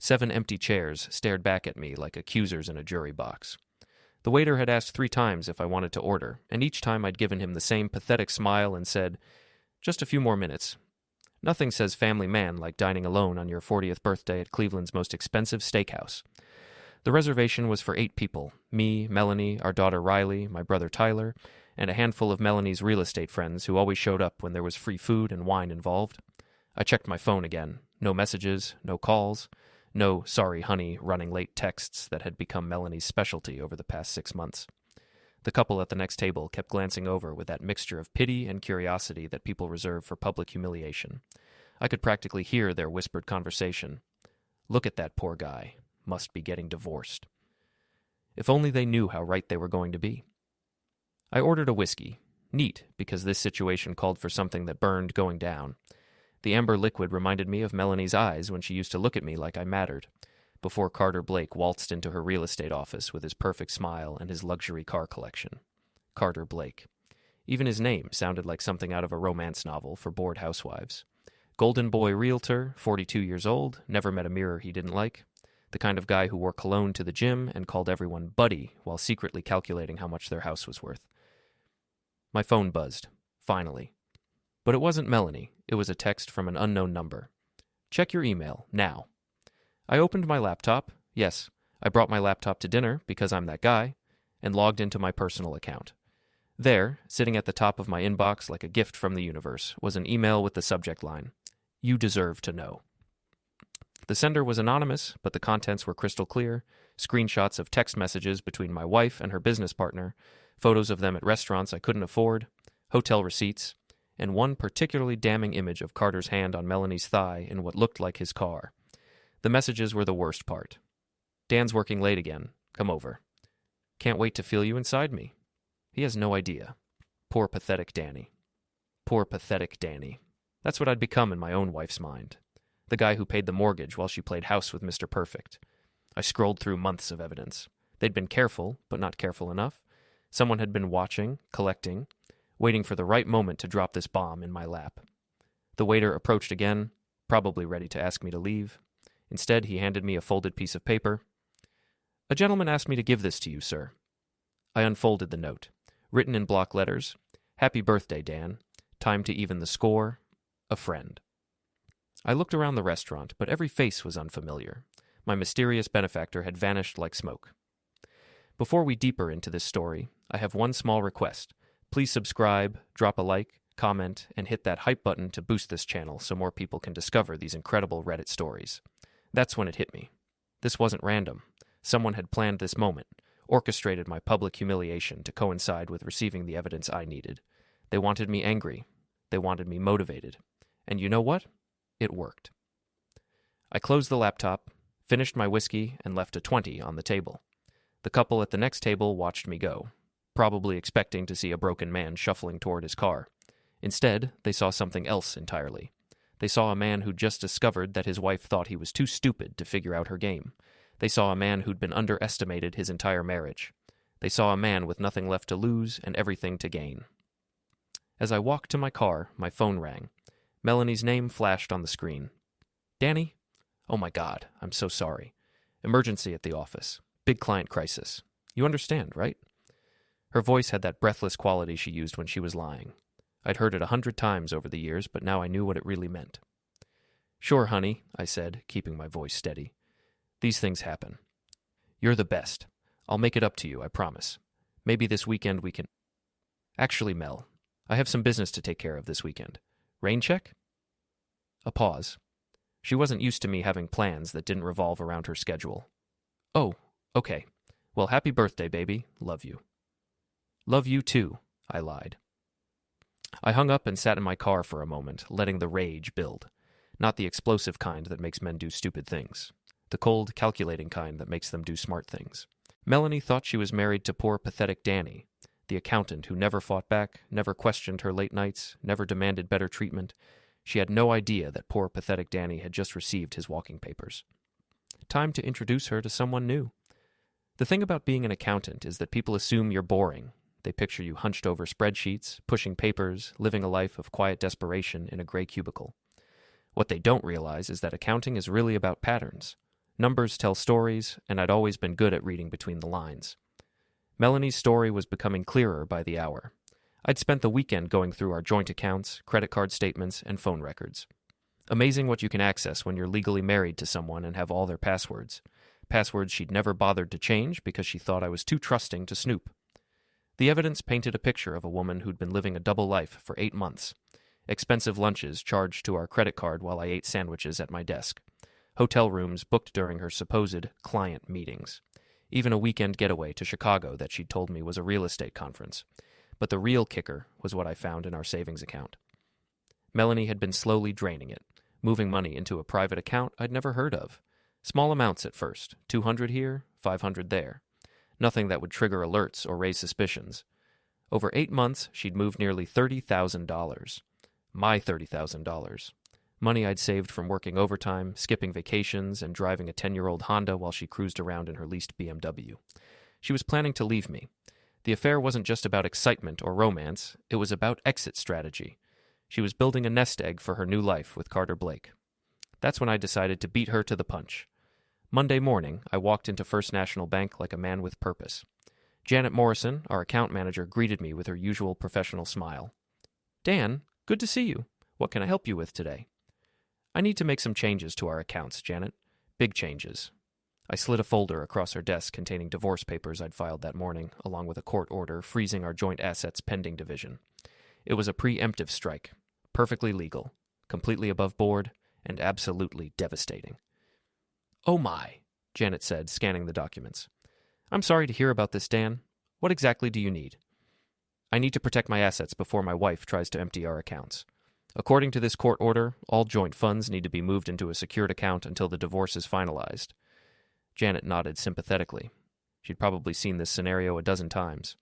7 empty chairs stared back at me like accusers in a jury box. The waiter had asked 3 times if I wanted to order, and each time I'd given him the same pathetic smile and said, "Just a few more minutes." Nothing says family man like dining alone on your 40th birthday at Cleveland's most expensive steakhouse. The reservation was for 8 people, me, Melanie, our daughter Riley, my brother Tyler, and a handful of Melanie's real estate friends who always showed up when there was free food and wine involved. I checked my phone again. No messages, no calls, no "sorry honey" running late texts that had become Melanie's specialty over the past 6 months. The couple at the next table kept glancing over with that mixture of pity and curiosity that people reserve for public humiliation. I could practically hear their whispered conversation. "Look at that poor guy. Must be getting divorced." If only they knew how right they were going to be. I ordered a whiskey. Neat, because this situation called for something that burned going down. The amber liquid reminded me of Melanie's eyes when she used to look at me like I mattered, before Carter Blake waltzed into her real estate office with his perfect smile and his luxury car collection. Carter Blake. Even his name sounded like something out of a romance novel for bored housewives. Golden boy realtor, 42 years old, never met a mirror he didn't like. The kind of guy who wore cologne to the gym and called everyone buddy while secretly calculating how much their house was worth. My phone buzzed. Finally. But it wasn't Melanie. It was a text from an unknown number. "Check your email, now." I opened my laptop. Yes, I brought my laptop to dinner because I'm that guy, and logged into my personal account. There, sitting at the top of my inbox like a gift from the universe, was an email with the subject line, "You deserve to know." The sender was anonymous, but the contents were crystal clear. Screenshots of text messages between my wife and her business partner, photos of them at restaurants I couldn't afford, hotel receipts, and one particularly damning image of Carter's hand on Melanie's thigh in what looked like his car. The messages were the worst part. "Dan's working late again. Come over. Can't wait to feel you inside me." He has no idea. Poor pathetic Danny. Poor pathetic Danny. That's what I'd become in my own wife's mind. The guy who paid the mortgage while she played house with Mr. Perfect. I scrolled through months of evidence. They'd been careful, but not careful enough. Someone had been watching, collecting, waiting for the right moment to drop this bomb in my lap. The waiter approached again, probably ready to ask me to leave. Instead, he handed me a folded piece of paper. "A gentleman asked me to give this to you, sir." I unfolded the note. Written in block letters, "Happy birthday, Dan. Time to even the score. A friend." I looked around the restaurant, but every face was unfamiliar. My mysterious benefactor had vanished like smoke. Before we deeper into this story, I have one small request. Please subscribe, drop a like, comment, and hit that hype button to boost this channel so more people can discover these incredible Reddit stories. That's when it hit me. This wasn't random. Someone had planned this moment, orchestrated my public humiliation to coincide with receiving the evidence I needed. They wanted me angry. They wanted me motivated. And you know what? It worked. I closed the laptop, finished my whiskey, and left a 20 on the table. The couple at the next table watched me go, probably expecting to see a broken man shuffling toward his car. Instead, they saw something else entirely. They saw a man who'd just discovered that his wife thought he was too stupid to figure out her game. They saw a man who'd been underestimated his entire marriage. They saw a man with nothing left to lose and everything to gain. As I walked to my car, my phone rang. Melanie's name flashed on the screen. "Danny? Oh my God, I'm so sorry. Emergency at the office. Big client crisis. You understand, right?" Her voice had that breathless quality she used when she was lying. I'd heard it 100 times over the years, but now I knew what it really meant. "Sure, honey," I said, keeping my voice steady. "These things happen. You're the best. I'll make it up to you, I promise. Maybe this weekend we can—" "Actually, Mel, I have some business to take care of this weekend. Rain check?" A pause. She wasn't used to me having plans that didn't revolve around her schedule. "Oh, okay. Well, happy birthday, baby. Love you." "Love you too," I lied. I hung up and sat in my car for a moment, letting the rage build. Not the explosive kind that makes men do stupid things. The cold, calculating kind that makes them do smart things. Melanie thought she was married to poor, pathetic Danny, the accountant who never fought back, never questioned her late nights, never demanded better treatment. She had no idea that poor, pathetic Danny had just received his walking papers. Time to introduce her to someone new. The thing about being an accountant is that people assume you're boring. They picture you hunched over spreadsheets, pushing papers, living a life of quiet desperation in a gray cubicle. What they don't realize is that accounting is really about patterns. Numbers tell stories, and I'd always been good at reading between the lines. Melanie's story was becoming clearer by the hour. I'd spent the weekend going through our joint accounts, credit card statements, and phone records. Amazing what you can access when you're legally married to someone and have all their passwords. Passwords she'd never bothered to change because she thought I was too trusting to snoop. The evidence painted a picture of a woman who'd been living a double life for 8 months. Expensive lunches charged to our credit card while I ate sandwiches at my desk. Hotel rooms booked during her supposed client meetings. Even a weekend getaway to Chicago that she'd told me was a real estate conference. But the real kicker was what I found in our savings account. Melanie had been slowly draining it, moving money into a private account I'd never heard of. Small amounts at first, $200 here, $500 there. Nothing that would trigger alerts or raise suspicions. Over 8 months, she'd moved nearly $30,000. My $30,000. Money I'd saved from working overtime, skipping vacations, and driving a 10-year-old Honda while she cruised around in her leased BMW. She was planning to leave me. The affair wasn't just about excitement or romance, it was about exit strategy. She was building a nest egg for her new life with Carter Blake. That's when I decided to beat her to the punch. Monday morning, I walked into First National Bank like a man with purpose. Janet Morrison, our account manager, greeted me with her usual professional smile. "Dan, good to see you. What can I help you with today?" "I need to make some changes to our accounts, Janet. Big changes." I slid a folder across her desk containing divorce papers I'd filed that morning, along with a court order freezing our joint assets pending division. It was a preemptive strike, perfectly legal, completely above board, and absolutely devastating. "Oh my," Janet said, scanning the documents. "I'm sorry to hear about this, Dan. What exactly do you need?" "I need to protect my assets before my wife tries to empty our accounts. According to this court order, all joint funds need to be moved into a secured account until the divorce is finalized." Janet nodded sympathetically. She'd probably seen this scenario a dozen times.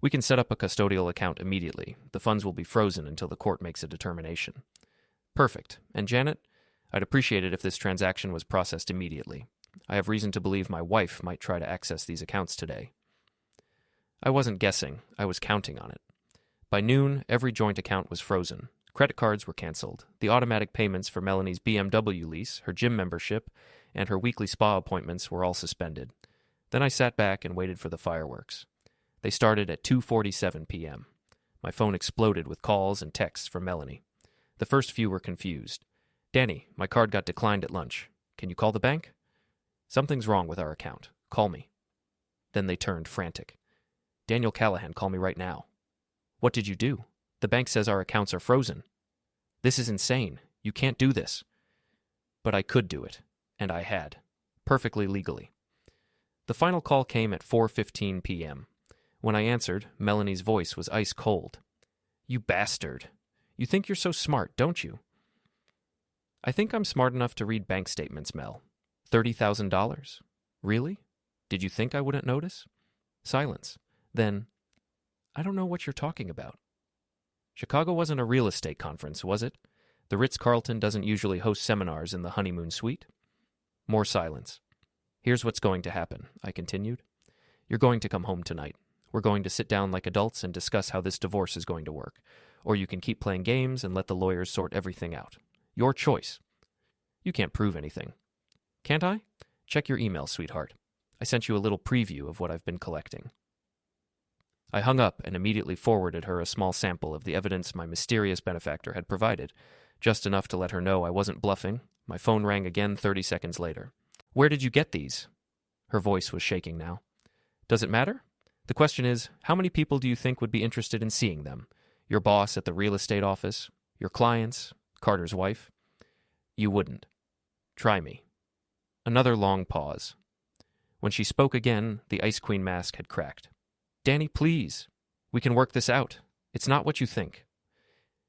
"We can set up a custodial account immediately. The funds will be frozen until the court makes a determination." "Perfect. And Janet, I'd appreciate it if this transaction was processed immediately. I have reason to believe my wife might try to access these accounts today." I wasn't guessing. I was counting on it. By noon, every joint account was frozen. Credit cards were canceled. The automatic payments for Melanie's BMW lease, her gym membership, and her weekly spa appointments were all suspended. Then I sat back and waited for the fireworks. They started at 2:47 p.m. My phone exploded with calls and texts from Melanie. The first few were confused. "Danny, my card got declined at lunch. Can you call the bank?" "Something's wrong with our account. Call me." Then they turned frantic. "Daniel Callahan, call me right now." "What did you do? The bank says our accounts are frozen." "This is insane. You can't do this." But I could do it, and I had, perfectly legally. The final call came at 4:15 p.m. When I answered, Melanie's voice was ice cold. "You bastard. You think you're so smart, don't you?" "I think I'm smart enough to read bank statements, Mel. $30,000? Really? Did you think I wouldn't notice?" Silence. Then, "I don't know what you're talking about." Chicago wasn't a real estate conference, was it? The Ritz-Carlton doesn't usually host seminars in the honeymoon suite. More silence. "Here's what's going to happen," I continued. "You're going to come home tonight. We're going to sit down like adults and discuss how this divorce is going to work. Or you can keep playing games and let the lawyers sort everything out. Your choice." "You can't prove anything." "Can't I? Check your email, sweetheart. I sent you a little preview of what I've been collecting." I hung up and immediately forwarded her a small sample of the evidence my mysterious benefactor had provided, just enough to let her know I wasn't bluffing. My phone rang again 30 seconds later. "Where did you get these?" Her voice was shaking now. "Does it matter? The question is, how many people do you think would be interested in seeing them? Your boss at the real estate office? Your clients? Carter's wife?" "You wouldn't." "Try me." Another long pause. When she spoke again, the Ice Queen mask had cracked. "Danny, please. We can work this out. It's not what you think."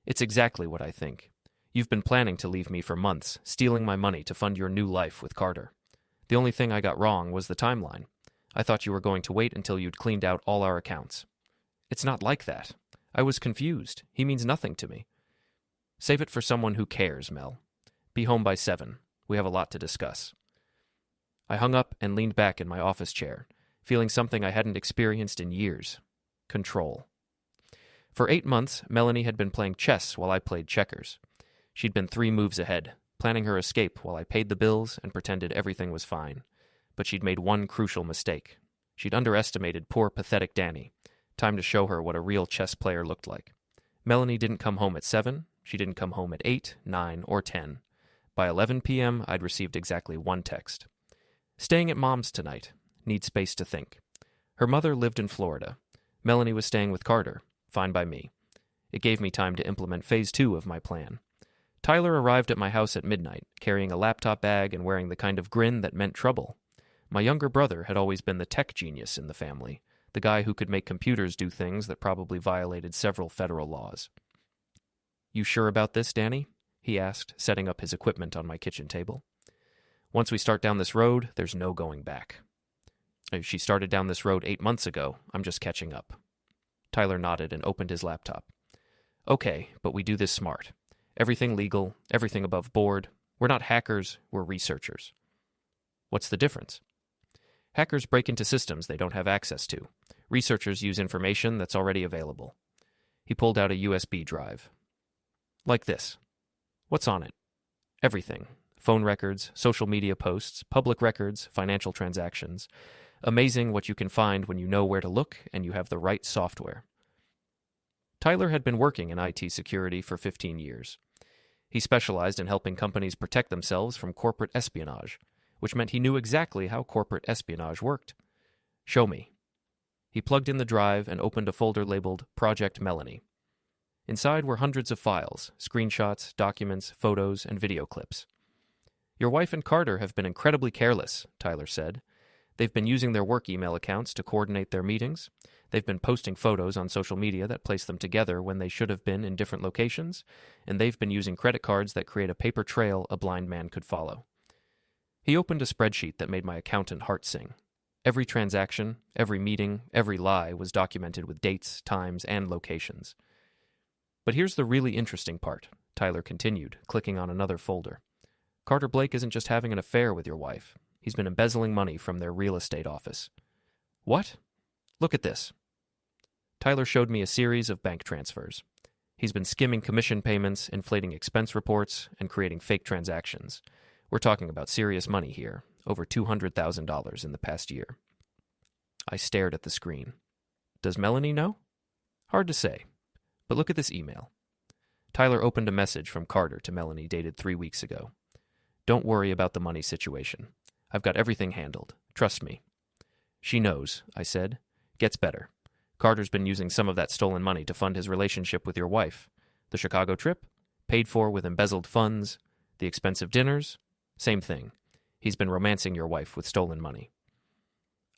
"It's exactly what I think. You've been planning to leave me for months, stealing my money to fund your new life with Carter. The only thing I got wrong was the timeline. I thought you were going to wait until you'd cleaned out all our accounts. It's not like that. I was confused. He means nothing to me." "Save it for someone who cares, Mel. Be home by 7. We have a lot to discuss." I hung up and leaned back in my office chair, feeling something I hadn't experienced in years. Control. For 8 months, Melanie had been playing chess while I played checkers. She'd been 3 moves ahead, planning her escape while I paid the bills and pretended everything was fine. But she'd made one crucial mistake. She'd underestimated poor, pathetic Danny. Time to show her what a real chess player looked like. Melanie didn't come home at 7. She didn't come home at 8, 9, or 10. By 11 p.m., I'd received exactly one text. Staying at Mom's tonight. Need space to think. Her mother lived in Florida. Melanie was staying with Carter. Fine by me. It gave me time to implement phase 2 of my plan. Tyler arrived at my house at midnight, carrying a laptop bag and wearing the kind of grin that meant trouble. My younger brother had always been the tech genius in the family, the guy who could make computers do things that probably violated several federal laws. You sure about this, Danny? He asked, setting up his equipment on my kitchen table. Once we start down this road, there's no going back. She started down this road 8 months ago. I'm just catching up. Tyler nodded and opened his laptop. Okay, but we do this smart. Everything legal, everything above board. We're not hackers, we're researchers. What's the difference? Hackers break into systems they don't have access to. Researchers use information that's already available. He pulled out a USB drive. Like this. What's on it? Everything. Phone records, social media posts, public records, financial transactions. Amazing what you can find when you know where to look and you have the right software. Tyler had been working in IT security for 15 years. He specialized in helping companies protect themselves from corporate espionage, which meant he knew exactly how corporate espionage worked. Show me. He plugged in the drive and opened a folder labeled Project Melanie. Inside were hundreds of files, screenshots, documents, photos, and video clips. Your wife and Carter have been incredibly careless, Tyler said. They've been using their work email accounts to coordinate their meetings. They've been posting photos on social media that place them together when they should have been in different locations, and they've been using credit cards that create a paper trail a blind man could follow. He opened a spreadsheet that made my accountant heart sing. Every transaction, every meeting, every lie was documented with dates, times, and locations. But here's the really interesting part, Tyler continued, clicking on another folder. Carter Blake isn't just having an affair with your wife. He's been embezzling money from their real estate office. What? Look at this. Tyler showed me a series of bank transfers. He's been skimming commission payments, inflating expense reports, and creating fake transactions. We're talking about serious money here, over $200,000 in the past year. I stared at the screen. Does Melanie know? Hard to say. But look at this email. Tyler opened a message from Carter to Melanie dated 3 weeks ago. Don't worry about the money situation. I've got everything handled. Trust me. She knows, I said. Gets better. Carter's been using some of that stolen money to fund his relationship with your wife. The Chicago trip? Paid for with embezzled funds. The expensive dinners? Same thing. He's been romancing your wife with stolen money.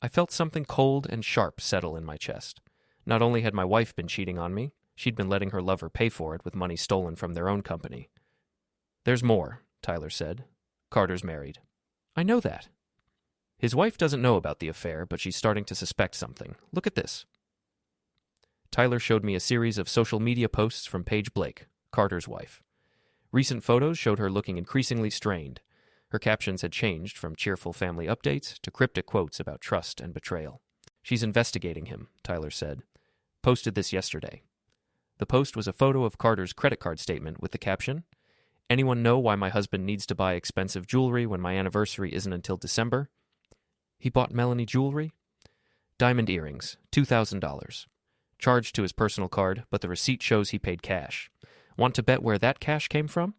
I felt something cold and sharp settle in my chest. Not only had my wife been cheating on me, she'd been letting her lover pay for it with money stolen from their own company. There's more, Tyler said. Carter's married. I know that. His wife doesn't know about the affair, but she's starting to suspect something. Look at this. Tyler showed me a series of social media posts from Paige Blake, Carter's wife. Recent photos showed her looking increasingly strained. Her captions had changed from cheerful family updates to cryptic quotes about trust and betrayal. She's investigating him, Tyler said. Posted this yesterday. The post was a photo of Carter's credit card statement with the caption, Anyone know why my husband needs to buy expensive jewelry when my anniversary isn't until December? He bought Melanie jewelry? Diamond earrings, $2,000. Charged to his personal card, but the receipt shows he paid cash. Want to bet where that cash came from?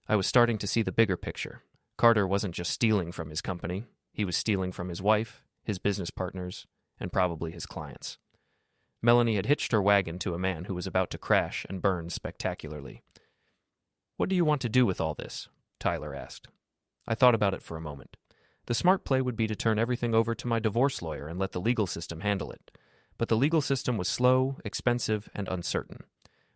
I was starting to see the bigger picture. Carter wasn't just stealing from his company. He was stealing from his wife, his business partners, and probably his clients. Melanie had hitched her wagon to a man who was about to crash and burn spectacularly. What do you want to do with all this? Tyler asked. I thought about it for a moment. The smart play would be to turn everything over to my divorce lawyer and let the legal system handle it. But the legal system was slow, expensive, and uncertain.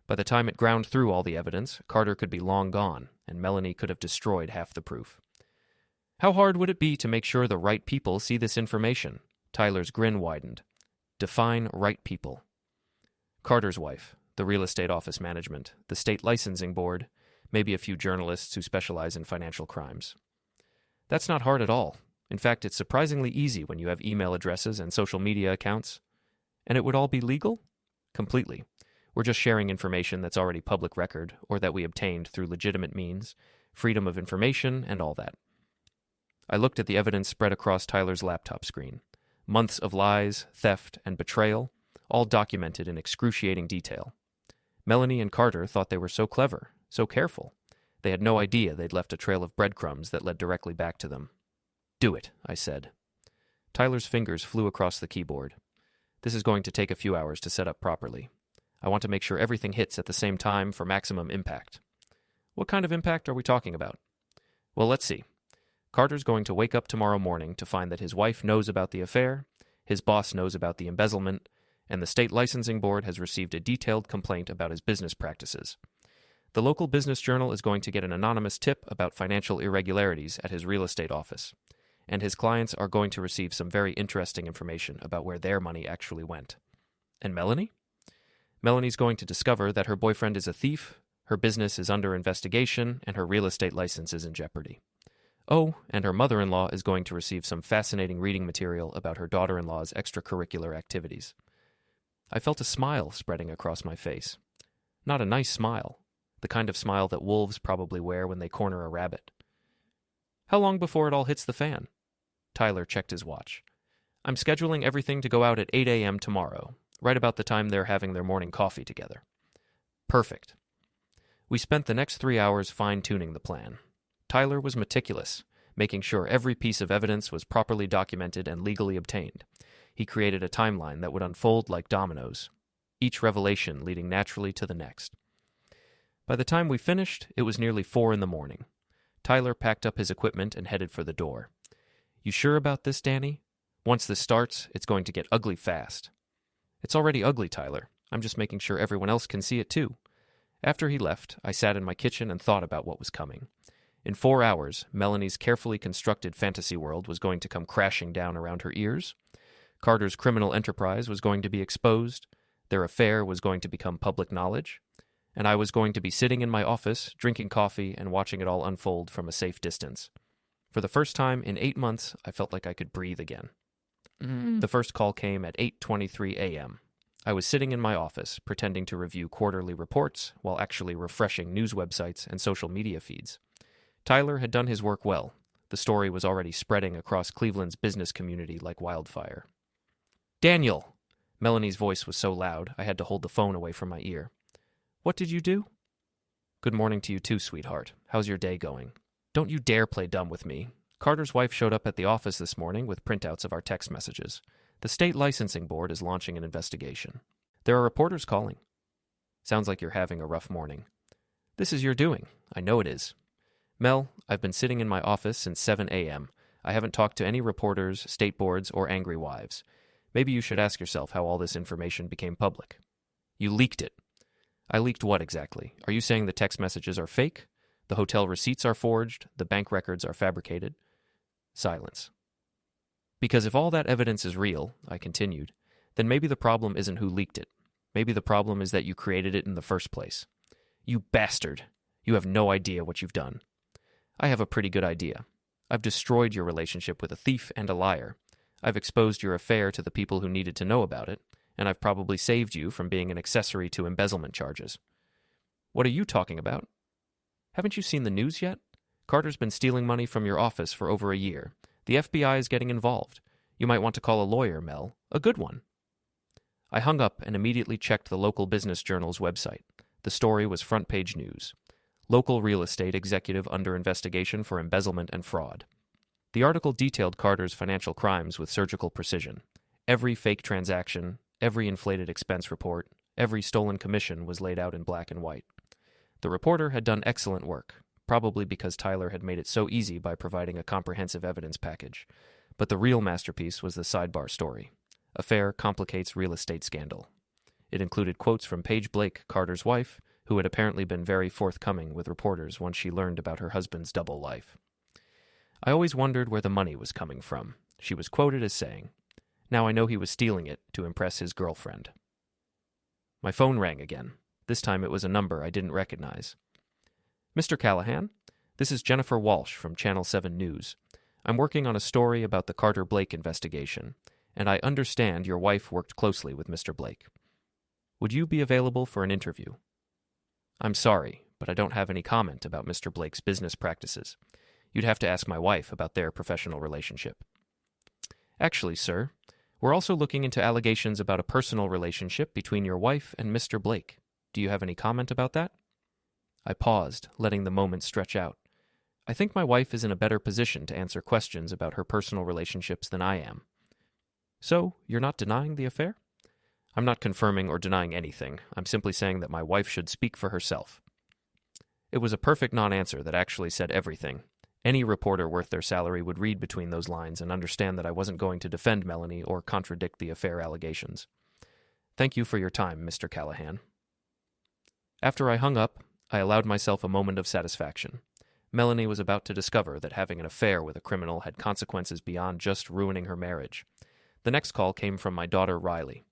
By the time it ground through all the evidence, Carter could be long gone, and Melanie could have destroyed half the proof. How hard would it be to make sure the right people see this information? Tyler's grin widened. Define right people. Carter's wife, the real estate office management, the state licensing board, maybe a few journalists who specialize in financial crimes. That's not hard at all. In fact, it's surprisingly easy when you have email addresses and social media accounts. And it would all be legal? Completely. We're just sharing information that's already public record or that we obtained through legitimate means. freedom of information, and all that. I looked at the evidence spread across Tyler's laptop screen. Months of lies, theft, and betrayal, all documented in excruciating detail. Melanie and Carter thought they were so clever, so careful. They had no idea they'd left a trail of breadcrumbs that led directly back to them. "Do it," I said. Tyler's fingers flew across the keyboard. "This is going to take a few hours to set up properly. I want to make sure everything hits at the same time for maximum impact." "What kind of impact are we talking about?" "Well, let's see. Carter's going to wake up tomorrow morning to find that his wife knows about the affair, his boss knows about the embezzlement, and the state licensing board has received a detailed complaint about his business practices. The local business journal is going to get an anonymous tip about financial irregularities at his real estate office, and his clients are going to receive some very interesting information about where their money actually went. And Melanie? Melanie's going to discover that her boyfriend is a thief, her business is under investigation, and her real estate license is in jeopardy. Oh, and her mother-in-law is going to receive some fascinating reading material about her daughter-in-law's extracurricular activities." I felt a smile spreading across my face. Not a nice smile, the kind of smile that wolves probably wear when they corner a rabbit. "How long before it all hits the fan?" Tyler checked his watch. "I'm scheduling everything to go out at 8 a.m. tomorrow, right about the time they're having their morning coffee together." "Perfect." We spent the next 3 hours fine-tuning the plan. Tyler was meticulous, making sure every piece of evidence was properly documented and legally obtained. He created a timeline that would unfold like dominoes, each revelation leading naturally to the next. By the time we finished, it was nearly 4 in the morning. Tyler packed up his equipment and headed for the door. "You sure about this, Danny? Once this starts, it's going to get ugly fast." "It's already ugly, Tyler. I'm just making sure everyone else can see it too." After he left, I sat in my kitchen and thought about what was coming. In 4 hours, Melanie's carefully constructed fantasy world was going to come crashing down around her ears. Carter's criminal enterprise was going to be exposed. Their affair was going to become public knowledge. And I was going to be sitting in my office, drinking coffee, and watching it all unfold from a safe distance. For the first time in 8 months, I felt like I could breathe again. The first call came at 8:23 a.m. I was sitting in my office, pretending to review quarterly reports while actually refreshing news websites and social media feeds. Tyler had done his work well. The story was already spreading across Cleveland's business community like wildfire. "Daniel!" Melanie's voice was so loud, I had to hold the phone away from my ear. "What did you do?" "Good morning to you too, sweetheart. How's your day going?" "Don't you dare play dumb with me." Carter's wife showed up at the office this morning with printouts of our text messages. The state licensing board is launching an investigation. There are reporters calling. Sounds like you're having a rough morning. This is your doing. I know it is. Mel, I've been sitting in my office since 7 a.m. I haven't talked to any reporters, state boards, or angry wives. Maybe you should ask yourself how all this information became public. You leaked it. I leaked what exactly? Are you saying the text messages are fake? The hotel receipts are forged? The bank records are fabricated? Silence. Because if all that evidence is real, I continued, then maybe the problem isn't who leaked it. Maybe the problem is that you created it in the first place. You bastard! You have no idea what you've done. I have a pretty good idea. I've destroyed your relationship with a thief and a liar. I've exposed your affair to the people who needed to know about it, and I've probably saved you from being an accessory to embezzlement charges. What are you talking about? Haven't you seen the news yet? Carter's been stealing money from your office for over a year. The FBI is getting involved. You might want to call a lawyer, Mel. A good one. I hung up and immediately checked the local business journal's website. The story was front-page news. Local real estate executive under investigation for embezzlement and fraud. The article detailed Carter's financial crimes with surgical precision. Every fake transaction, every inflated expense report, every stolen commission was laid out in black and white. The reporter had done excellent work, probably because Tyler had made it so easy by providing a comprehensive evidence package. But the real masterpiece was the sidebar story. Affair complicates real estate scandal. It included quotes from Paige Blake, Carter's wife, who had apparently been very forthcoming with reporters once she learned about her husband's double life. I always wondered where the money was coming from. She was quoted as saying, "Now I know he was stealing it to impress his girlfriend." My phone rang again. This time it was a number I didn't recognize. "Mr. Callahan, this is Jennifer Walsh from Channel 7 News. I'm working on a story about the Carter Blake investigation, and I understand your wife worked closely with Mr. Blake. Would you be available for an interview?" "I'm sorry, but I don't have any comment about Mr. Blake's business practices. You'd have to ask my wife about their professional relationship. Actually, sir, we're also looking into allegations about a personal relationship between your wife and Mr. Blake. Do you have any comment about that? I paused, letting the moment stretch out. I think my wife is in a better position to answer questions about her personal relationships than I am. So, you're not denying the affair? I'm not confirming or denying anything. I'm simply saying that my wife should speak for herself. It was a perfect non-answer that actually said everything. Any reporter worth their salary would read between those lines and understand that I wasn't going to defend Melanie or contradict the affair allegations. Thank you for your time, Mr. Callahan. After I hung up, I allowed myself a moment of satisfaction. Melanie was about to discover that having an affair with a criminal had consequences beyond just ruining her marriage. The next call came from my daughter, Riley.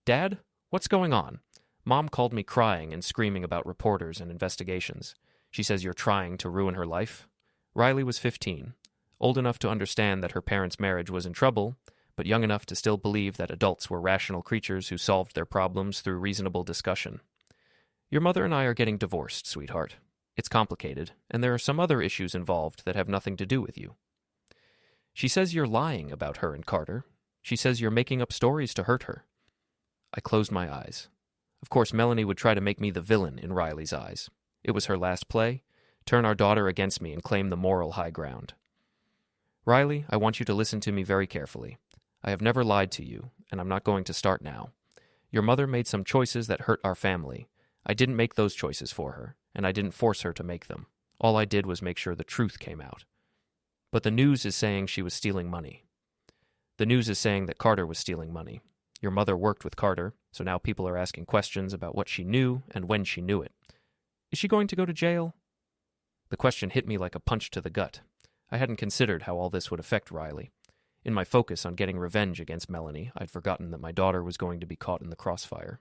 Dad, what's going on? Mom called me crying and screaming about reporters and investigations. She says you're trying to ruin her life. Riley was 15, old enough to understand that her parents' marriage was in trouble, but young enough to still believe that adults were rational creatures who solved their problems through reasonable discussion. Your mother and I are getting divorced, sweetheart. It's complicated, and there are some other issues involved that have nothing to do with you. She says you're lying about her and Carter. She says you're making up stories to hurt her. I closed my eyes. Of course, Melanie would try to make me the villain in Riley's eyes. It was her last play. Turn our daughter against me and claim the moral high ground. Riley, I want you to listen to me very carefully. I have never lied to you, and I'm not going to start now. Your mother made some choices that hurt our family. I didn't make those choices for her, and I didn't force her to make them. All I did was make sure the truth came out. But the news is saying she was stealing money. The news is saying that Carter was stealing money. Your mother worked with Carter, so now people are asking questions about what she knew and when she knew it. Is she going to go to jail? The question hit me like a punch to the gut. I hadn't considered how all this would affect Riley. In my focus on getting revenge against Melanie, I'd forgotten that my daughter was going to be caught in the crossfire.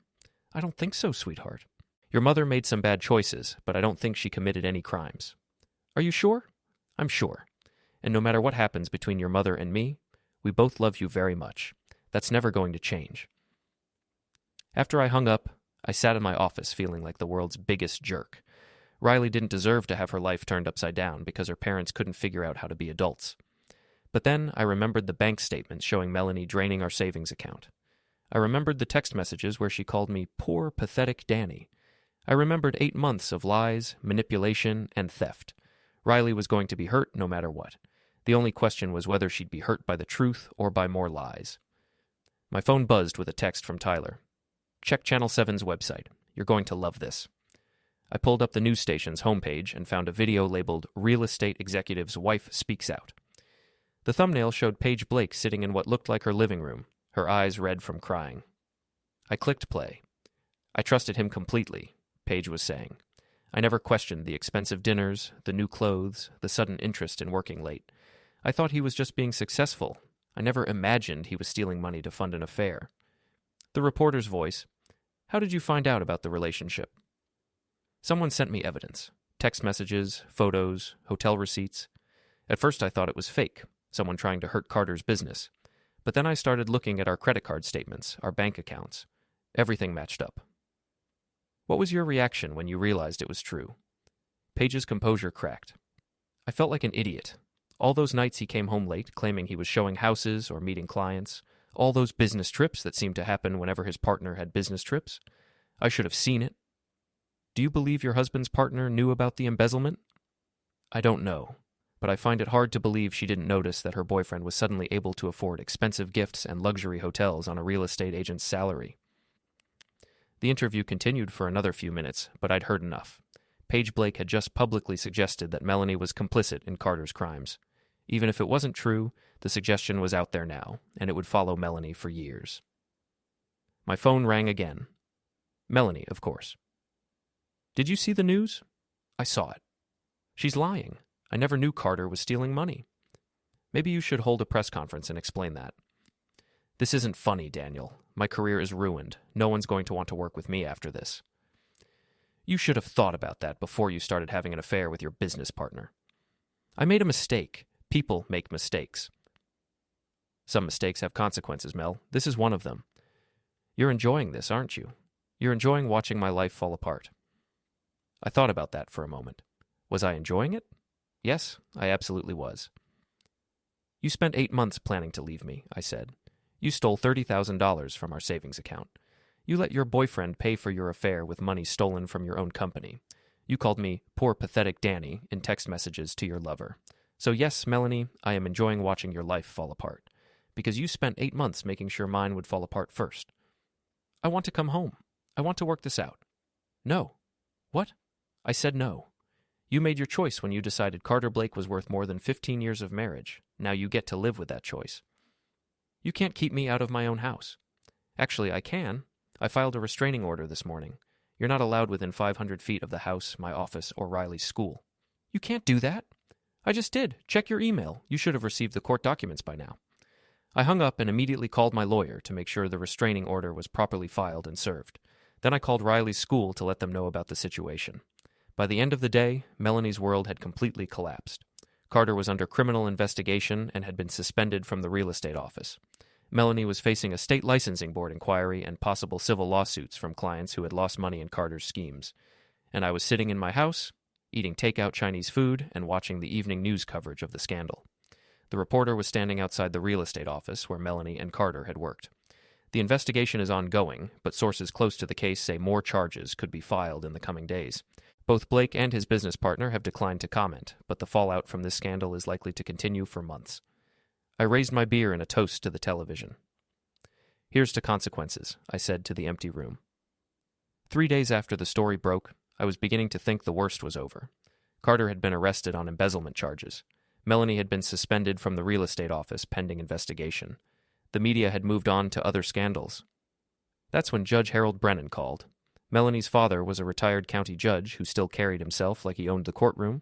I don't think so, sweetheart. Your mother made some bad choices, but I don't think she committed any crimes. Are you sure? I'm sure. And no matter what happens between your mother and me, we both love you very much. That's never going to change. After I hung up, I sat in my office feeling like the world's biggest jerk. Riley didn't deserve to have her life turned upside down because her parents couldn't figure out how to be adults. But then I remembered the bank statements showing Melanie draining our savings account. I remembered the text messages where she called me poor, pathetic Danny. I remembered 8 months of lies, manipulation, and theft. Riley was going to be hurt no matter what. The only question was whether she'd be hurt by the truth or by more lies. My phone buzzed with a text from Tyler. Check Channel 7's website. You're going to love this. I pulled up the news station's homepage and found a video labeled Real Estate Executive's Wife Speaks Out. The thumbnail showed Paige Blake sitting in what looked like her living room, her eyes red from crying. I clicked play. I trusted him completely, Paige was saying. I never questioned the expensive dinners, the new clothes, the sudden interest in working late. I thought he was just being successful. I never imagined he was stealing money to fund an affair. The reporter's voice. How did you find out about the relationship? Someone sent me evidence. Text messages, photos, hotel receipts. At first I thought it was fake, someone trying to hurt Carter's business. But then I started looking at our credit card statements, our bank accounts. Everything matched up. What was your reaction when you realized it was true? Paige's composure cracked. I felt like an idiot. All those nights he came home late, claiming he was showing houses or meeting clients. All those business trips that seemed to happen whenever his partner had business trips. I should have seen it. Do you believe your husband's partner knew about the embezzlement? I don't know, but I find it hard to believe she didn't notice that her boyfriend was suddenly able to afford expensive gifts and luxury hotels on a real estate agent's salary. The interview continued for another few minutes, but I'd heard enough. Paige Blake had just publicly suggested that Melanie was complicit in Carter's crimes. Even if it wasn't true, the suggestion was out there now, and it would follow Melanie for years. My phone rang again. Melanie, of course. Did you see the news? I saw it. She's lying. I never knew Carter was stealing money. Maybe you should hold a press conference and explain that. This isn't funny, Daniel. My career is ruined. No one's going to want to work with me after this. You should have thought about that before you started having an affair with your business partner. I made a mistake. People make mistakes. Some mistakes have consequences, Mel. This is one of them. You're enjoying this, aren't you? You're enjoying watching my life fall apart. I thought about that for a moment. Was I enjoying it? Yes, I absolutely was. You spent 8 months planning to leave me, I said. You stole $30,000 from our savings account. You let your boyfriend pay for your affair with money stolen from your own company. You called me poor pathetic Danny in text messages to your lover. So yes, Melanie, I am enjoying watching your life fall apart. Because you spent 8 months making sure mine would fall apart first. I want to come home. I want to work this out. No. What? I said no. You made your choice when you decided Carter Blake was worth more than 15 years of marriage. Now you get to live with that choice. You can't keep me out of my own house. Actually, I can. I filed a restraining order this morning. You're not allowed within 500 feet of the house, my office, or Riley's school. You can't do that. I just did. Check your email. You should have received the court documents by now. I hung up and immediately called my lawyer to make sure the restraining order was properly filed and served. Then I called Riley's school to let them know about the situation. By the end of the day, Melanie's world had completely collapsed. Carter was under criminal investigation and had been suspended from the real estate office. Melanie was facing a state licensing board inquiry and possible civil lawsuits from clients who had lost money in Carter's schemes. And I was sitting in my house, eating takeout Chinese food and watching the evening news coverage of the scandal. The reporter was standing outside the real estate office where Melanie and Carter had worked. The investigation is ongoing, but sources close to the case say more charges could be filed in the coming days. Both Blake and his business partner have declined to comment, but the fallout from this scandal is likely to continue for months. I raised my beer in a toast to the television. Here's to consequences, I said to the empty room. 3 days after the story broke, I was beginning to think the worst was over. Carter had been arrested on embezzlement charges. Melanie had been suspended from the real estate office pending investigation. The media had moved on to other scandals. That's when Judge Harold Brennan called. Melanie's father was a retired county judge who still carried himself like he owned the courtroom.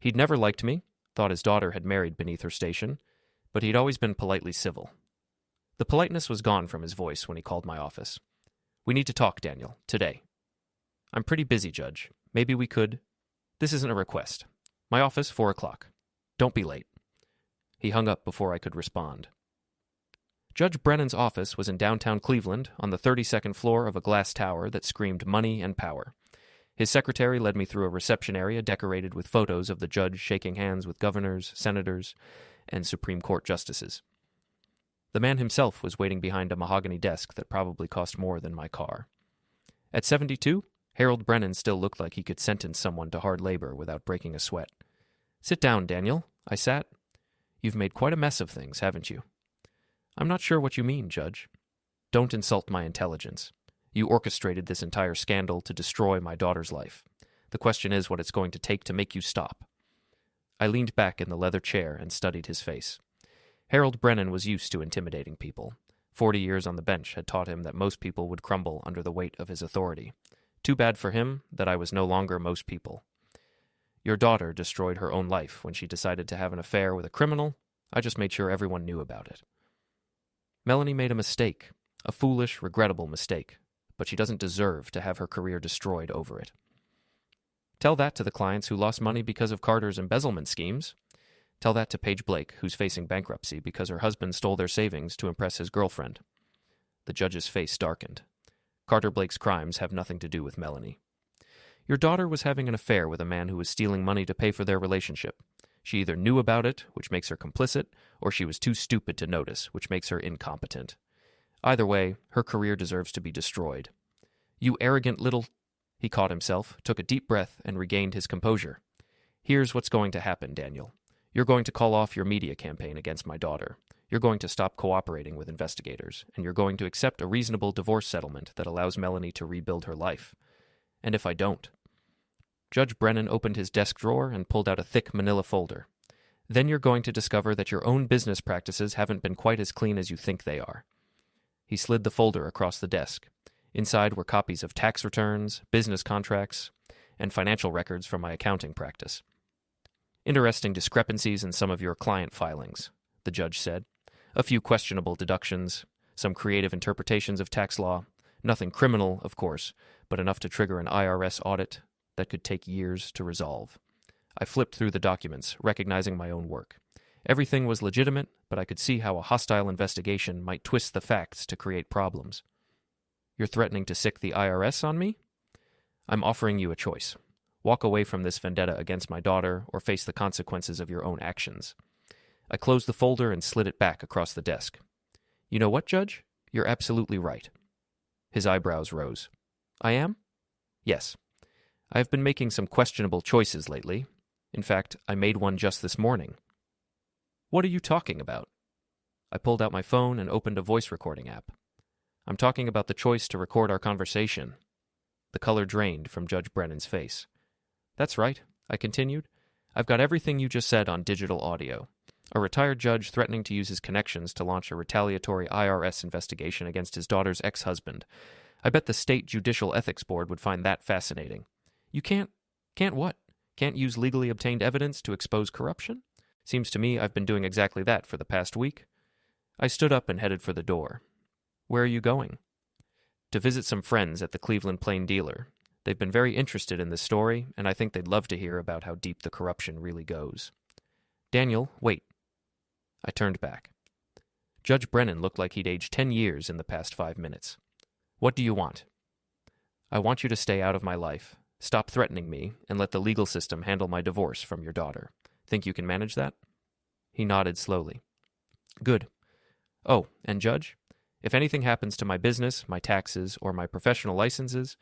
He'd never liked me, thought his daughter had married beneath her station, but he'd always been politely civil. The politeness was gone from his voice when he called my office. We need to talk, Daniel, today. I'm pretty busy, Judge. Maybe we could. This isn't a request. My office, 4 o'clock. Don't be late. He hung up before I could respond. Judge Brennan's office was in downtown Cleveland on the 32nd floor of a glass tower that screamed money and power. His secretary led me through a reception area decorated with photos of the judge shaking hands with governors, senators, and Supreme Court justices. The man himself was waiting behind a mahogany desk that probably cost more than my car. At 72, Harold Brennan still looked like he could sentence someone to hard labor without breaking a sweat. Sit down, Daniel. I sat. You've made quite a mess of things, haven't you? I'm not sure what you mean, Judge. Don't insult my intelligence. You orchestrated this entire scandal to destroy my daughter's life. The question is what it's going to take to make you stop. I leaned back in the leather chair and studied his face. Harold Brennan was used to intimidating people. 40 years on the bench had taught him that most people would crumble under the weight of his authority. Too bad for him that I was no longer most people. Your daughter destroyed her own life when she decided to have an affair with a criminal. I just made sure everyone knew about it. Melanie made a mistake, a foolish, regrettable mistake, but she doesn't deserve to have her career destroyed over it. Tell that to the clients who lost money because of Carter's embezzlement schemes. Tell that to Paige Blake, who's facing bankruptcy because her husband stole their savings to impress his girlfriend. The judge's face darkened. Carter Blake's crimes have nothing to do with Melanie. Your daughter was having an affair with a man who was stealing money to pay for their relationship. She either knew about it, which makes her complicit, or she was too stupid to notice, which makes her incompetent. Either way, her career deserves to be destroyed. You arrogant little... He caught himself, took a deep breath, and regained his composure. Here's what's going to happen, Daniel. You're going to call off your media campaign against my daughter. You're going to stop cooperating with investigators, and you're going to accept a reasonable divorce settlement that allows Melanie to rebuild her life. And if I don't... Judge Brennan opened his desk drawer and pulled out a thick manila folder. Then you're going to discover that your own business practices haven't been quite as clean as you think they are. He slid the folder across the desk. Inside were copies of tax returns, business contracts, and financial records from my accounting practice. Interesting discrepancies in some of your client filings, the judge said. A few questionable deductions, some creative interpretations of tax law. Nothing criminal, of course, but enough to trigger an IRS audit that could take years to resolve. I flipped through the documents, recognizing my own work. Everything was legitimate, but I could see how a hostile investigation might twist the facts to create problems. You're threatening to sic the IRS on me? I'm offering you a choice. Walk away from this vendetta against my daughter or face the consequences of your own actions. I closed the folder and slid it back across the desk. You know what, Judge? You're absolutely right. His eyebrows rose. I am? Yes. I have been making some questionable choices lately. In fact, I made one just this morning. What are you talking about? I pulled out my phone and opened a voice recording app. I'm talking about the choice to record our conversation. The color drained from Judge Brennan's face. That's right, I continued. I've got everything you just said on digital audio. A retired judge threatening to use his connections to launch a retaliatory IRS investigation against his daughter's ex-husband. I bet the State Judicial Ethics Board would find that fascinating. You can't what? Can't use legally obtained evidence to expose corruption? Seems to me I've been doing exactly that for the past week. I stood up and headed for the door. Where are you going? To visit some friends at the Cleveland Plain Dealer. They've been very interested in this story, and I think they'd love to hear about how deep the corruption really goes. Daniel, wait. I turned back. Judge Brennan looked like he'd aged 10 years in the past 5 minutes. What do you want? I want you to stay out of my life, stop threatening me, and let the legal system handle my divorce from your daughter. Think you can manage that? He nodded slowly. Good. Oh, and Judge, if anything happens to my business, my taxes, or my professional licenses,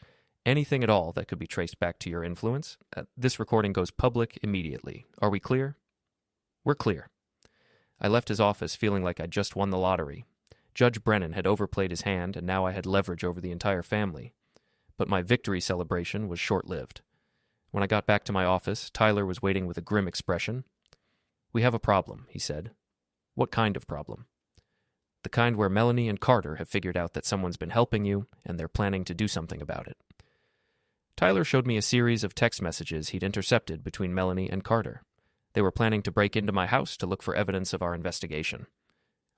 anything at all that could be traced back to your influence, this recording goes public immediately. Are we clear? We're clear. I left his office feeling like I'd just won the lottery. Judge Brennan had overplayed his hand, and now I had leverage over the entire family. But my victory celebration was short-lived. When I got back to my office, Tyler was waiting with a grim expression. We have a problem, he said. What kind of problem? The kind where Melanie and Carter have figured out that someone's been helping you, and they're planning to do something about it. Tyler showed me a series of text messages he'd intercepted between Melanie and Carter. They were planning to break into my house to look for evidence of our investigation.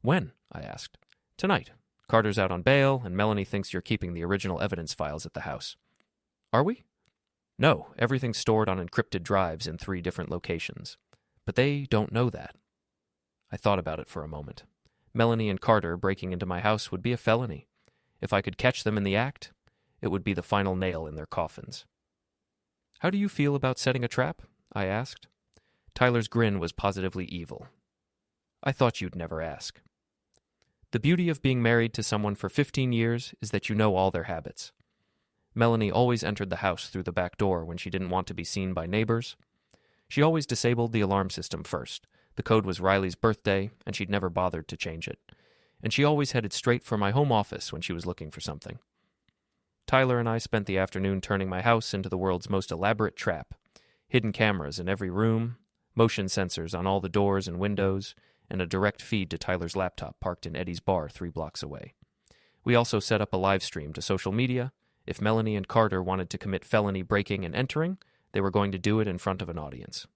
When? I asked. Tonight. Carter's out on bail, and Melanie thinks you're keeping the original evidence files at the house. Are we? No, everything's stored on encrypted drives in 3 different locations. But they don't know that. I thought about it for a moment. Melanie and Carter breaking into my house would be a felony. If I could catch them in the act, it would be the final nail in their coffins. How do you feel about setting a trap? I asked. Tyler's grin was positively evil. I thought you'd never ask. The beauty of being married to someone for 15 years is that you know all their habits. Melanie always entered the house through the back door when she didn't want to be seen by neighbors. She always disabled the alarm system first. The code was Riley's birthday, and she'd never bothered to change it. And she always headed straight for my home office when she was looking for something. Tyler and I spent the afternoon turning my house into the world's most elaborate trap. Hidden cameras in every room, motion sensors on all the doors and windows, and a direct feed to Tyler's laptop parked in Eddie's bar 3 blocks away. We also set up a live stream to social media. If Melanie and Carter wanted to commit felony breaking and entering, they were going to do it in front of an audience.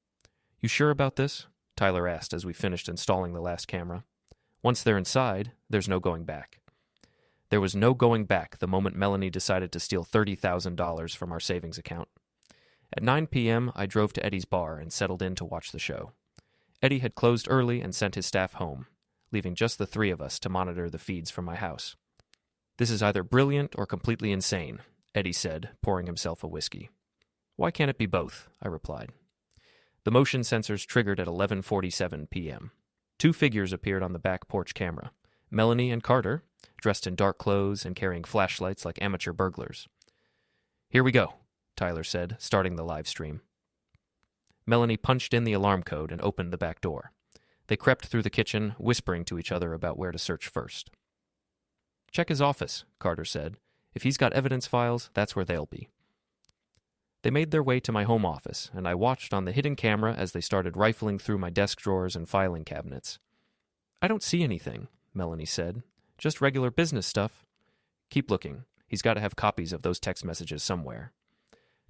You sure about this? Tyler asked as we finished installing the last camera. Once they're inside, there's no going back. There was no going back the moment Melanie decided to steal $30,000 from our savings account. At 9 p.m., I drove to Eddie's bar and settled in to watch the show. Eddie had closed early and sent his staff home, leaving just the 3 of us to monitor the feeds from my house. This is either brilliant or completely insane, Eddie said, pouring himself a whiskey. Why can't it be both? I replied. The motion sensors triggered at 11:47 p.m. 2 figures appeared on the back porch camera, Melanie and Carter, dressed in dark clothes and carrying flashlights like amateur burglars. Here we go, Tyler said, starting the live stream. Melanie punched in the alarm code and opened the back door. They crept through the kitchen, whispering to each other about where to search first. Check his office, Carter said. If he's got evidence files, that's where they'll be. They made their way to my home office, and I watched on the hidden camera as they started rifling through my desk drawers and filing cabinets. I don't see anything, Melanie said. Just regular business stuff. Keep looking. He's got to have copies of those text messages somewhere.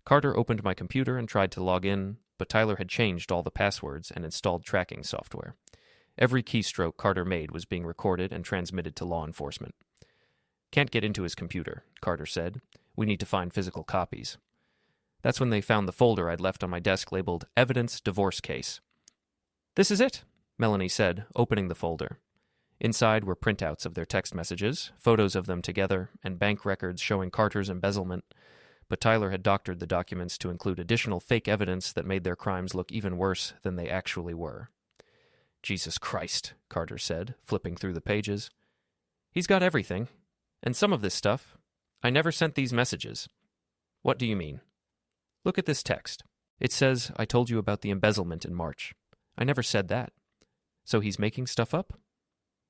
Carter opened my computer and tried to log in, but Tyler had changed all the passwords and installed tracking software. Every keystroke Carter made was being recorded and transmitted to law enforcement. Can't get into his computer, Carter said. We need to find physical copies. That's when they found the folder I'd left on my desk labeled Evidence Divorce Case. This is it, Melanie said, opening the folder. Inside were printouts of their text messages, photos of them together, and bank records showing Carter's embezzlement. but Tyler had doctored the documents to include additional fake evidence that made their crimes look even worse than they actually were. Jesus Christ, Carter said, flipping through the pages. He's got everything. And some of this stuff. I never sent these messages. What do you mean? Look at this text. It says, I told you about the embezzlement in March. I never said that. So he's making stuff up?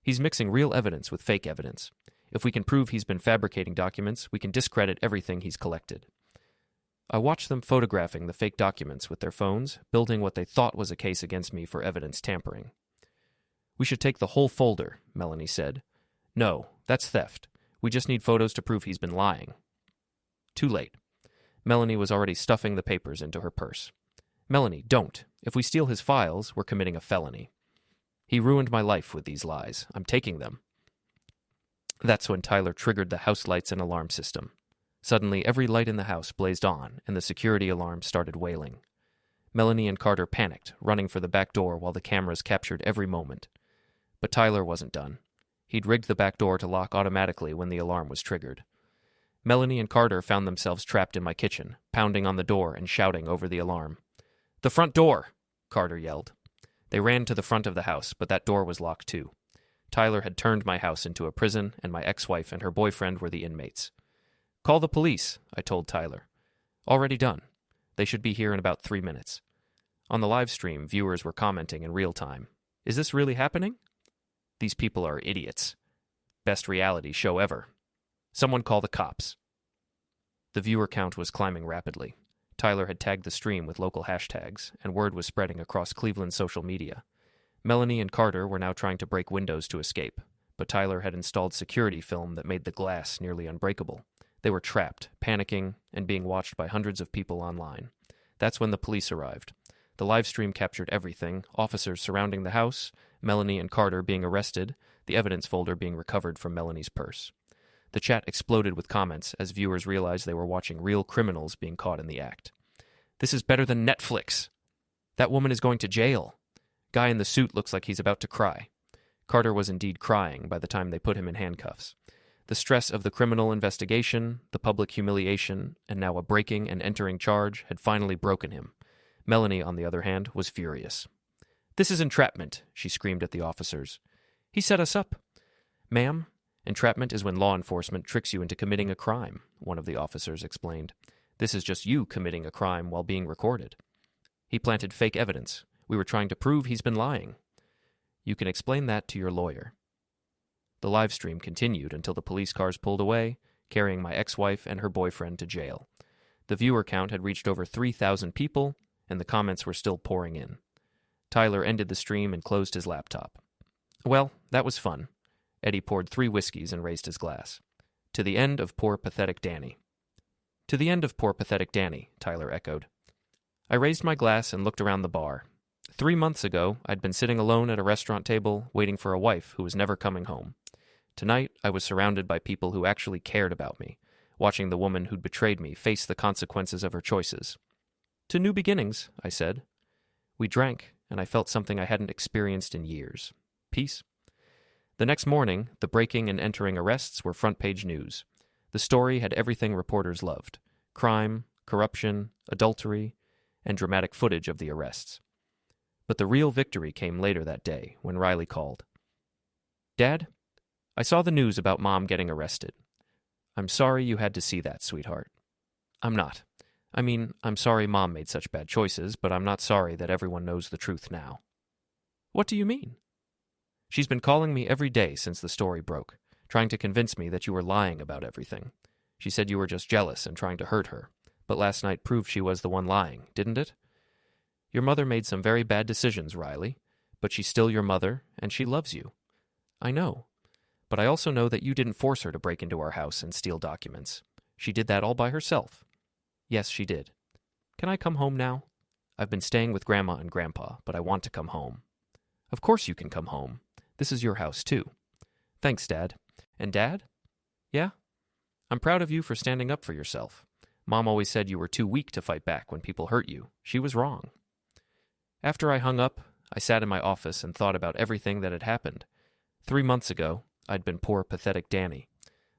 He's mixing real evidence with fake evidence. If we can prove he's been fabricating documents, we can discredit everything he's collected. I watched them photographing the fake documents with their phones, building what they thought was a case against me for evidence tampering. We should take the whole folder, Melanie said. No, that's theft. We just need photos to prove he's been lying. Too late. Melanie was already stuffing the papers into her purse. Melanie, don't. If we steal his files, we're committing a felony. He ruined my life with these lies. I'm taking them. That's when Tyler triggered the house lights and alarm system. Suddenly, every light in the house blazed on, and the security alarm started wailing. Melanie and Carter panicked, running for the back door while the cameras captured every moment. But Tyler wasn't done. He'd rigged the back door to lock automatically when the alarm was triggered. Melanie and Carter found themselves trapped in my kitchen, pounding on the door and shouting over the alarm. "The front door!" Carter yelled. They ran to the front of the house, but that door was locked too. Tyler had turned my house into a prison, and my ex-wife and her boyfriend were the inmates. "Call the police," I told Tyler. "Already done. They should be here in about 3 minutes." On the live stream, viewers were commenting in real time. "Is this really happening? These people are idiots. Best reality show ever. Someone call the cops." The viewer count was climbing rapidly. Tyler had tagged the stream with local hashtags, and word was spreading across Cleveland's social media. Melanie and Carter were now trying to break windows to escape, but Tyler had installed security film that made the glass nearly unbreakable. They were trapped, panicking, and being watched by hundreds of people online. That's when the police arrived. The live stream captured everything, officers surrounding the house, Melanie and Carter being arrested, the evidence folder being recovered from Melanie's purse. The chat exploded with comments as viewers realized they were watching real criminals being caught in the act. "This is better than Netflix. That woman is going to jail. Guy in the suit looks like he's about to cry." Carter was indeed crying by the time they put him in handcuffs. The stress of the criminal investigation, the public humiliation, and now a breaking and entering charge had finally broken him. Melanie, on the other hand, was furious. "This is entrapment," she screamed at the officers. "He set us up." "Ma'am, entrapment is when law enforcement tricks you into committing a crime," one of the officers explained. "This is just you committing a crime while being recorded. He planted fake evidence. We were trying to prove he's been lying." "You can explain that to your lawyer." The live stream continued until the police cars pulled away, carrying my ex-wife and her boyfriend to jail. The viewer count had reached over 3,000 people, and the comments were still pouring in. Tyler ended the stream and closed his laptop. "Well, that was fun." Eddie poured 3 whiskeys and raised his glass. "To the end of poor, pathetic Danny." "To the end of poor, pathetic Danny," Tyler echoed. I raised my glass and looked around the bar. 3 months ago, I'd been sitting alone at a restaurant table, waiting for a wife who was never coming home. Tonight, I was surrounded by people who actually cared about me, watching the woman who'd betrayed me face the consequences of her choices. "To new beginnings," I said. We drank, and I felt something I hadn't experienced in years. Peace. The next morning, the breaking and entering arrests were front-page news. The story had everything reporters loved: crime, corruption, adultery, and dramatic footage of the arrests. But the real victory came later that day, when Riley called. "Dad, I saw the news about Mom getting arrested. I'm sorry you had to see that, sweetheart." "I'm not. I mean, I'm sorry Mom made such bad choices, but I'm not sorry that everyone knows the truth now." "What do you mean?" "She's been calling me every day since the story broke, trying to convince me that you were lying about everything. She said you were just jealous and trying to hurt her, but last night proved she was the one lying, didn't it? Your mother made some very bad decisions, Riley, but she's still your mother, and she loves you. I know. But I also know that you didn't force her to break into our house and steal documents. She did that all by herself." "Yes, she did. Can I come home now? I've been staying with Grandma and Grandpa, but I want to come home." "Of course you can come home. This is your house, too." "Thanks, Dad. And Dad?" "Yeah? I'm proud of you for standing up for yourself. Mom always said you were too weak to fight back when people hurt you. She was wrong." After I hung up, I sat in my office and thought about everything that had happened. 3 months ago, I'd been poor, pathetic Danny,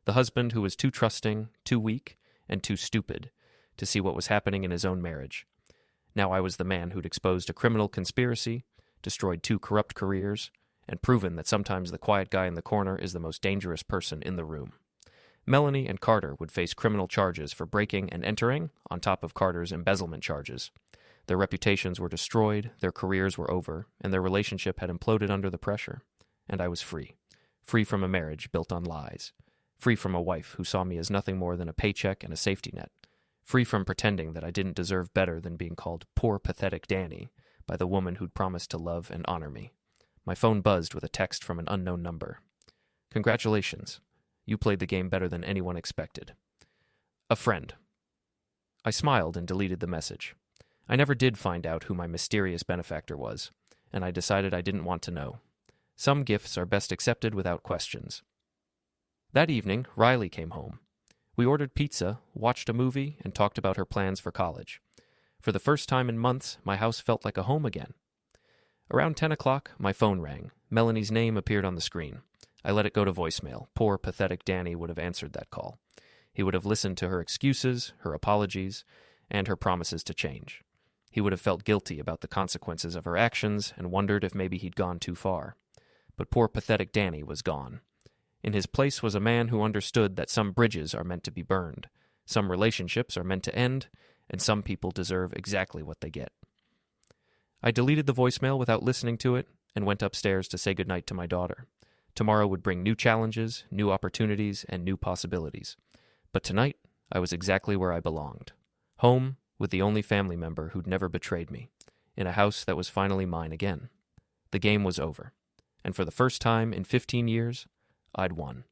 the husband who was too trusting, too weak, and too stupid. to see what was happening in his own marriage. Now I was the man who'd exposed a criminal conspiracy, destroyed 2 corrupt careers, and proven that sometimes the quiet guy in the corner is the most dangerous person in the room. Melanie and Carter would face criminal charges for breaking and entering, on top of Carter's embezzlement charges. Their reputations were destroyed, their careers were over, and their relationship had imploded under the pressure. And I was free. Free from a marriage built on lies. Free from a wife who saw me as nothing more than a paycheck and a safety net. Free from pretending that I didn't deserve better than being called poor, pathetic Danny by the woman who'd promised to love and honor me. My phone buzzed with a text from an unknown number. "Congratulations. You played the game better than anyone expected. A friend." I smiled and deleted the message. I never did find out who my mysterious benefactor was, and I decided I didn't want to know. Some gifts are best accepted without questions. That evening, Riley came home. We ordered pizza, watched a movie, and talked about her plans for college. For the first time in months, my house felt like a home again. Around 10 o'clock, my phone rang. Melanie's name appeared on the screen. I let it go to voicemail. Poor, pathetic Danny would have answered that call. He would have listened to her excuses, her apologies, and her promises to change. He would have felt guilty about the consequences of her actions and wondered if maybe he'd gone too far. But poor, pathetic Danny was gone. In his place was a man who understood that some bridges are meant to be burned, some relationships are meant to end, and some people deserve exactly what they get. I deleted the voicemail without listening to it and went upstairs to say goodnight to my daughter. Tomorrow would bring new challenges, new opportunities, and new possibilities. But tonight, I was exactly where I belonged. Home with the only family member who'd never betrayed me, in a house that was finally mine again. The game was over, and for the first time in 15 years, I'd won.